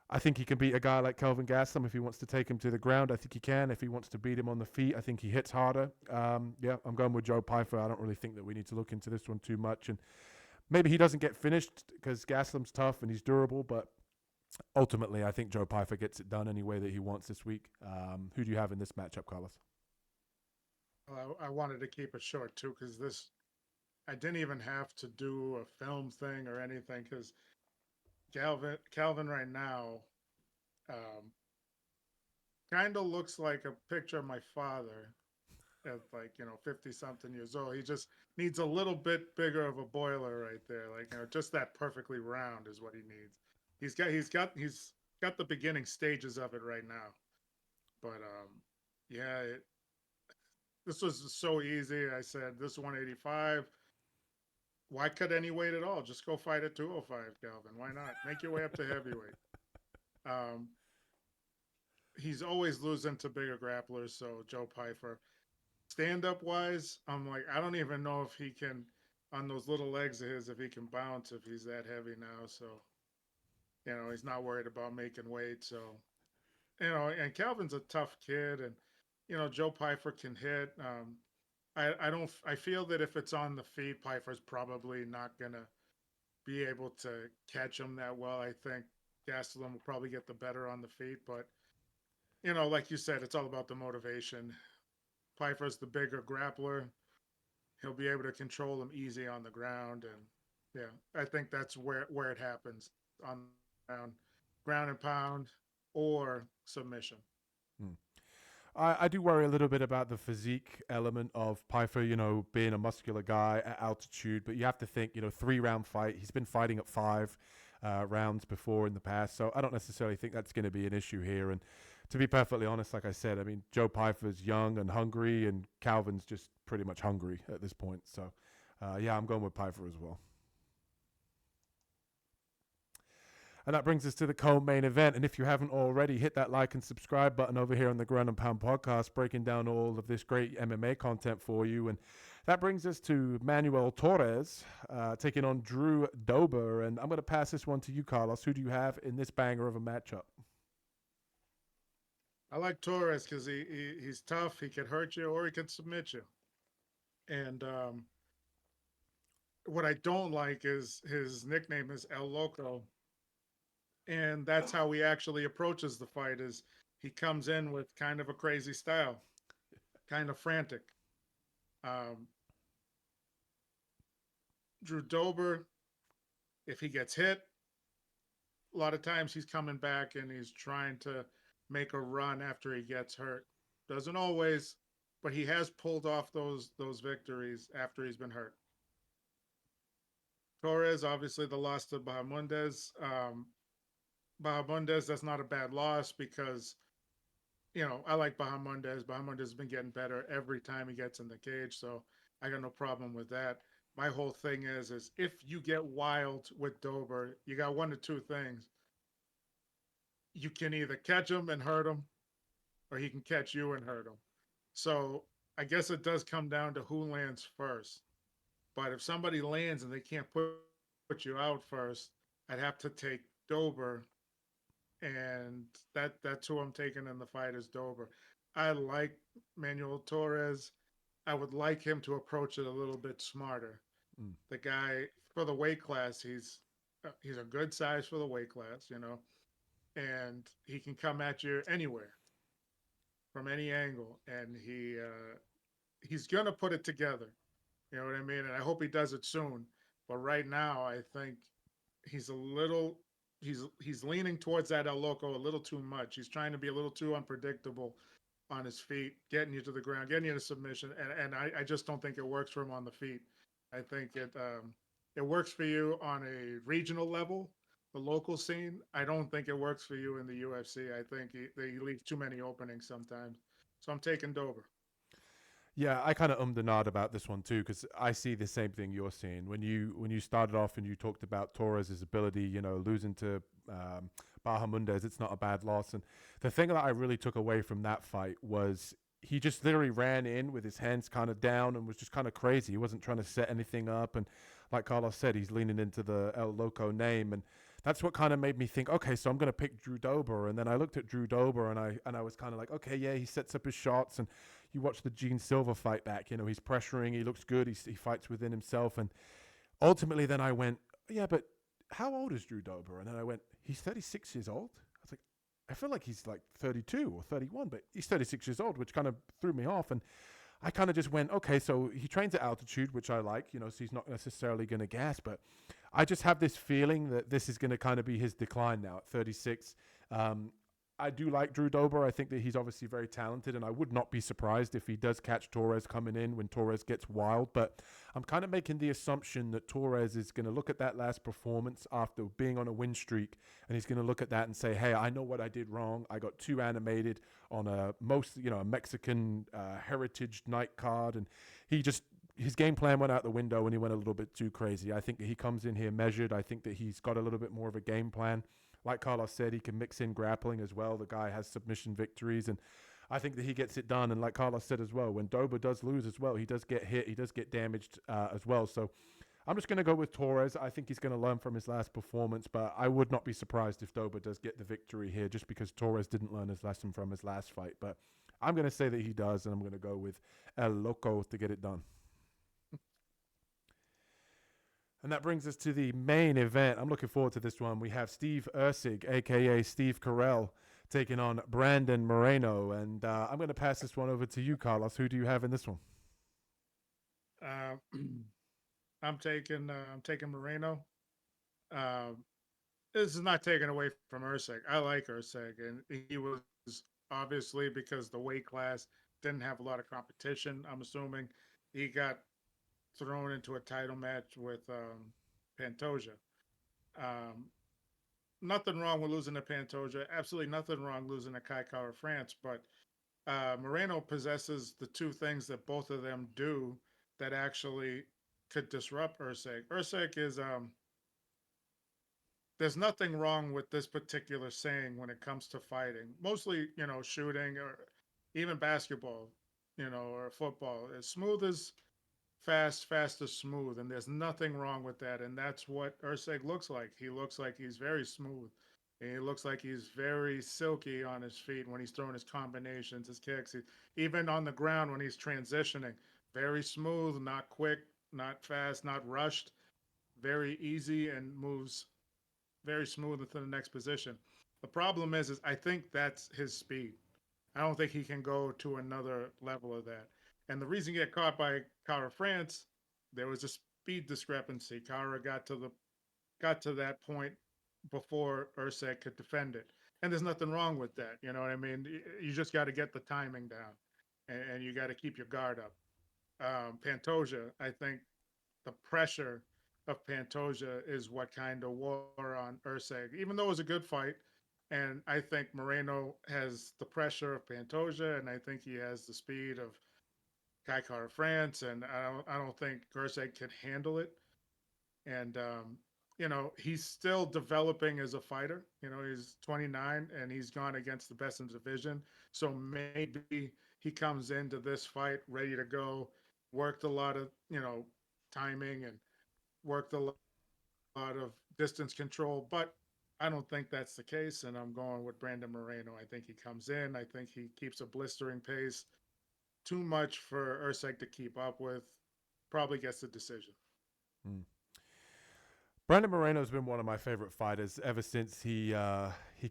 I think he can beat a guy like Calvin Gastelum if he wants to take him to the ground. I think he can. If he wants to beat him on the feet, I think he hits harder. I'm going with Joe Pyfer. I don't really think that we need to look into this one too much, and maybe he doesn't get finished because Gastelum's tough and he's durable, but ultimately, I think Joe Pyfer gets it done any way that he wants this week. Who do you have in this matchup, Carlos? I wanted to keep it short too, because I didn't even have to do a film thing or anything, because Calvin right now kind of looks like a picture of my father at 50 something years old. He just needs a little bit bigger of a boiler right there, just that perfectly round is what he needs. He's got the beginning stages of it right now, but this was so easy. I said, this 185. Why cut any weight at all? Just go fight at 205, Calvin. Why not? Make your way up to heavyweight. He's always losing to bigger grapplers, so Joe Pyfer. Stand-up wise, I'm like, I don't even know if he can, on those little legs of his, if he can bounce, if he's that heavy now. So, he's not worried about making weight. So, and Calvin's a tough kid, and Joe Pyfer can hit. I feel that if it's on the feet, Pyfer's probably not gonna be able to catch him that well. I think Gastelum will probably get the better on the feet, but like you said, it's all about the motivation. Pyfer's the bigger grappler. He'll be able to control him easy on the ground, and I think that's where it happens, on ground and pound or submission. I do worry a little bit about the physique element of Pyfer, being a muscular guy at altitude, but you have to think, 3-round fight. He's been fighting at 5 rounds before in the past, so I don't necessarily think that's going to be an issue here. And to be perfectly honest, like I said, I mean, Joe Pyfer's young and hungry, and Calvin's just pretty much hungry at this point. So, I'm going with Pyfer as well. And that brings us to the co-main event. And if you haven't already, hit that like and subscribe button over here on the Ground and Pound podcast, breaking down all of this great MMA content for you. And that brings us to Manuel Torres taking on Drew Dober. And I'm going to pass this one to you, Carlos. Who do you have in this banger of a matchup? I like Torres because he's tough. He could hurt you or he could submit you. And what I don't like is his nickname is El Loco. And that's how he actually approaches the fight, is he comes in with kind of a crazy style, kind of frantic. Drew Dober, if he gets hit, a lot of times he's coming back and he's trying to make a run after he gets hurt. Doesn't always, but he has pulled off those victories after he's been hurt. Torres, obviously the loss to Bahamondes. Bahamondes, that's not a bad loss because, I like Bahamondes. Bahamondes has been getting better every time he gets in the cage, so I got no problem with that. My whole thing is if you get wild with Dober, you got one of two things. You can either catch him and hurt him, or he can catch you and hurt him. So I guess it does come down to who lands first. But if somebody lands and they can't put you out first, I'd have to take Dober. And that's who I'm taking in the fight, is Dober. I like Manuel Torres. I would like him to approach it a little bit smarter. The guy, for the weight class, he's he's a good size for the weight class, you know, and he can come at you anywhere from any angle, and he's gonna put it together. You know what I mean? And I hope he does it soon. But right now, I think he's a little he's leaning towards that El Loco a little too much. He's trying to be a little too unpredictable on his feet, getting you to the ground, getting you to submission, and I just don't think it works for him on the feet. I think it works for you on a regional level, the local scene. I don't think it works for you in the UFC. I think they leave too many openings sometimes. So I'm taking Dober. Yeah, I kind of the nod about this one too because I see the same thing you're seeing. When you started off and you talked about Torres's ability, losing to Bahamundez, it's not a bad loss. And the thing that I really took away from that fight was he just literally ran in with his hands kind of down and was just kind of crazy. He wasn't trying to set anything up. And like Carlos said, he's leaning into the El Loco name. And that's what kind of made me think, okay, so I'm going to pick Drew Dober. And then I looked at Drew Dober and I was kind of like, okay, yeah, he sets up his shots. And you watch the Gene Silva fight back, he's pressuring, he looks good, he fights within himself. And ultimately then I went, yeah, but how old is Drew Dober? And then I went, he's 36 years old? I was like, I feel like he's like 32 or 31, but he's 36 years old, which kind of threw me off. And I kind of just went, okay, so he trains at altitude, which I like, so he's not necessarily going to gas, but I just have this feeling that this is going to kind of be his decline now at 36. I do like Drew Dober. I think that he's obviously very talented, and I would not be surprised if he does catch Torres coming in when Torres gets wild. But I'm kind of making the assumption that Torres is going to look at that last performance after being on a win streak, and he's going to look at that and say, hey, I know what I did wrong. I got too animated on a Mexican heritage night card, and his game plan went out the window and he went a little bit too crazy. I think that he comes in here measured. I think that he's got a little bit more of a game plan. Like Carlos said, he can mix in grappling as well. The guy has submission victories, and I think that he gets it done. And like Carlos said as well, when Dober does lose as well, he does get hit, he does get damaged as well. So I'm just going to go with Torres. I think he's going to learn from his last performance, but I would not be surprised if Dober does get the victory here just because Torres didn't learn his lesson from his last fight. But I'm going to say that he does, and I'm going to go with El Loco to get it done. And that brings us to the main event. I'm looking forward to this one. We have Steve Erceg, a.k.a. Steve Carell, taking on Brandon Moreno. And I'm going to pass this one over to you, Carlos. Who do you have in this one? I'm taking Moreno. This is not taken away from Erceg. I like Erceg, and he was obviously because the weight class didn't have a lot of competition. I'm assuming he got thrown into a title match with Pantoja. Um, Nothing wrong with losing to Pantoja. Absolutely nothing wrong losing to Kai Kara France. But Moreno possesses the two things that both of them do that actually could disrupt Erceg. Erceg is there's nothing wrong with this particular saying when it comes to fighting. Mostly, shooting or even basketball, or football. As smooth as fast as smooth, and there's nothing wrong with that. And that's what Erceg looks like. He looks like he's very smooth. And he looks like he's very silky on his feet when he's throwing his combinations, his kicks. Even on the ground when he's transitioning, very smooth, not quick, not fast, not rushed, very easy, and moves very smooth into the next position. The problem is I think that's his speed. I don't think he can go to another level of that. And the reason he got caught by Kara France, there was a speed discrepancy. Kara got to that point before Erceg could defend it. And there's nothing wrong with that. You know what I mean? You just got to get the timing down, and you got to keep your guard up. Pantoja, I think the pressure of Pantoja is what kind of wore on Erceg, even though it was a good fight. And I think Moreno has the pressure of Pantoja, and I think he has the speed of Kai Kara France, and I don't think Erceg can handle it. And he's still developing as a fighter. He's 29 and he's gone against the best in the division. So maybe he comes into this fight ready to go. Worked a lot of timing and worked a lot of distance control, but I don't think that's the case. And I'm going with Brandon Moreno. I think he comes in. I think he keeps a blistering pace. Too much for Erceg to keep up with. Probably gets the decision. Brandon Moreno's been one of my favorite fighters ever since he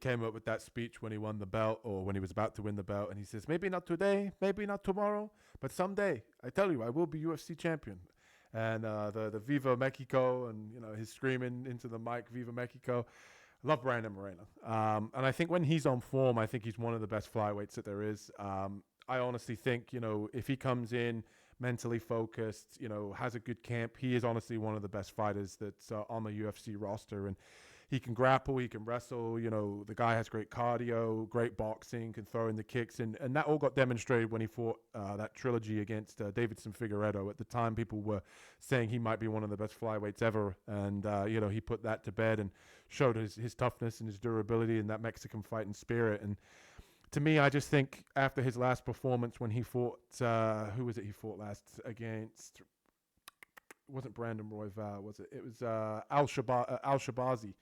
came up with that speech when he won the belt, or when he was about to win the belt, and he says, maybe not today, maybe not tomorrow, but someday, I tell you, I will be UFC champion. And the Viva Mexico, and his screaming into the mic, Viva Mexico. Love Brandon Moreno. And I think when he's on form, I think he's one of the best flyweights that there is. I honestly think, if he comes in mentally focused, has a good camp, he is honestly one of the best fighters that's on the UFC roster. And he can grapple, he can wrestle, the guy has great cardio, great boxing, can throw in the kicks. And that all got demonstrated when he fought that trilogy against Davidson Figueiredo. At the time, people were saying he might be one of the best flyweights ever. And, he put that to bed and showed his toughness and his durability and that Mexican fighting spirit. And to me, I just think after his last performance when he fought, who was it he fought last against? It wasn't Brandon Royval, was it? It was Al-Shabazi.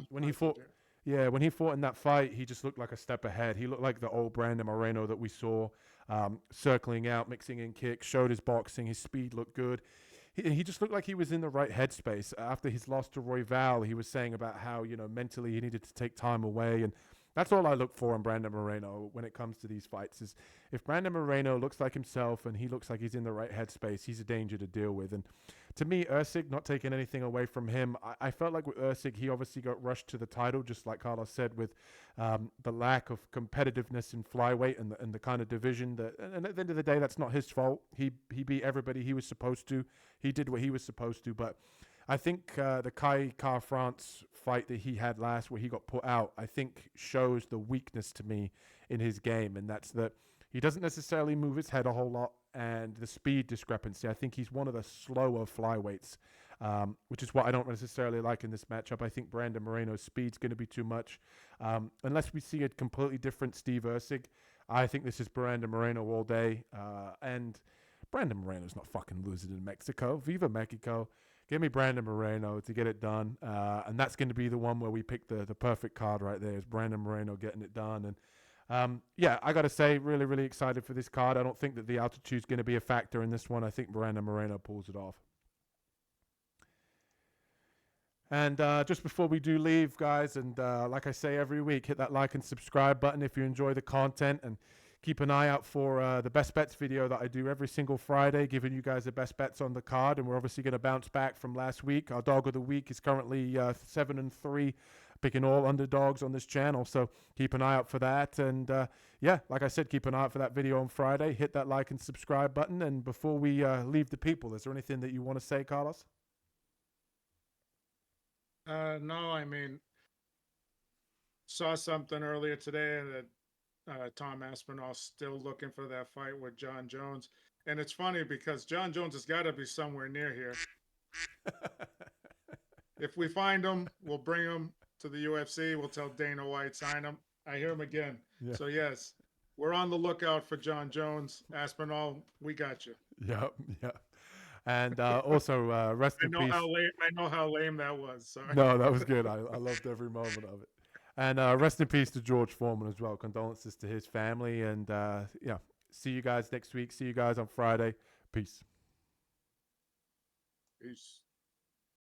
When he fought, when he fought in that fight, he just looked like a step ahead. He looked like the old Brandon Moreno that we saw, circling out, mixing in kicks, showed his boxing, his speed looked good. He just looked like he was in the right headspace. After his loss to Royval, he was saying about how, mentally he needed to take time away. And that's all I look for in Brandon Moreno when it comes to these fights, is if Brandon Moreno looks like himself and he looks like he's in the right headspace, he's a danger to deal with. And to me, Erceg, not taking anything away from him, I felt like with Erceg, he obviously got rushed to the title, just like Carlos said, with the lack of competitiveness in flyweight and the kind of division that, and at the end of the day, that's not his fault. He beat everybody he was supposed to. He did what he was supposed to, but I think the Kai Car-France fight that he had last, where he got put out, I think shows the weakness to me in his game, and that's that he doesn't necessarily move his head a whole lot, and the speed discrepancy. I think he's one of the slower flyweights, which is what I don't necessarily like in this matchup. I think Brandon Moreno's speed's going to be too much. Unless we see a completely different Steve Erceg, I think this is Brandon Moreno all day, and Brandon Moreno's not fucking losing in Mexico. Viva Mexico. Give me Brandon Moreno to get it done. And that's going to be the one where we pick the perfect card right there, is Brandon Moreno getting it done. And I got to say, really, really excited for this card. I don't think that the altitude is going to be a factor in this one. I think Brandon Moreno pulls it off. And just before we do leave, guys, and like I say every week, hit that like and subscribe button if you enjoy the content, and keep an eye out for the best bets video that I do every single Friday, giving you guys the best bets on the card. And we're obviously going to bounce back from last week. Our dog of the week is currently 7-3, picking all underdogs on this channel. So keep an eye out for that. And like I said, keep an eye out for that video on Friday. Hit that like and subscribe button. And before we leave the people, is there anything that you want to say, Carlos? No, I mean, saw something earlier today that Tom Aspinall's still looking for that fight with John Jones. And it's funny because John Jones has got to be somewhere near here. If we find him, we'll bring him to the UFC. We'll tell Dana White, sign him. I hear him again. Yeah. So, yes, we're on the lookout for John Jones. Aspinall, we got you. Yep. And also, rest in peace. I know how lame that was. Sorry. No, that was good. I loved every moment of it. And rest in peace to George Forman as well. Condolences to his family. And see you guys next week. See you guys on Friday. Peace. Peace.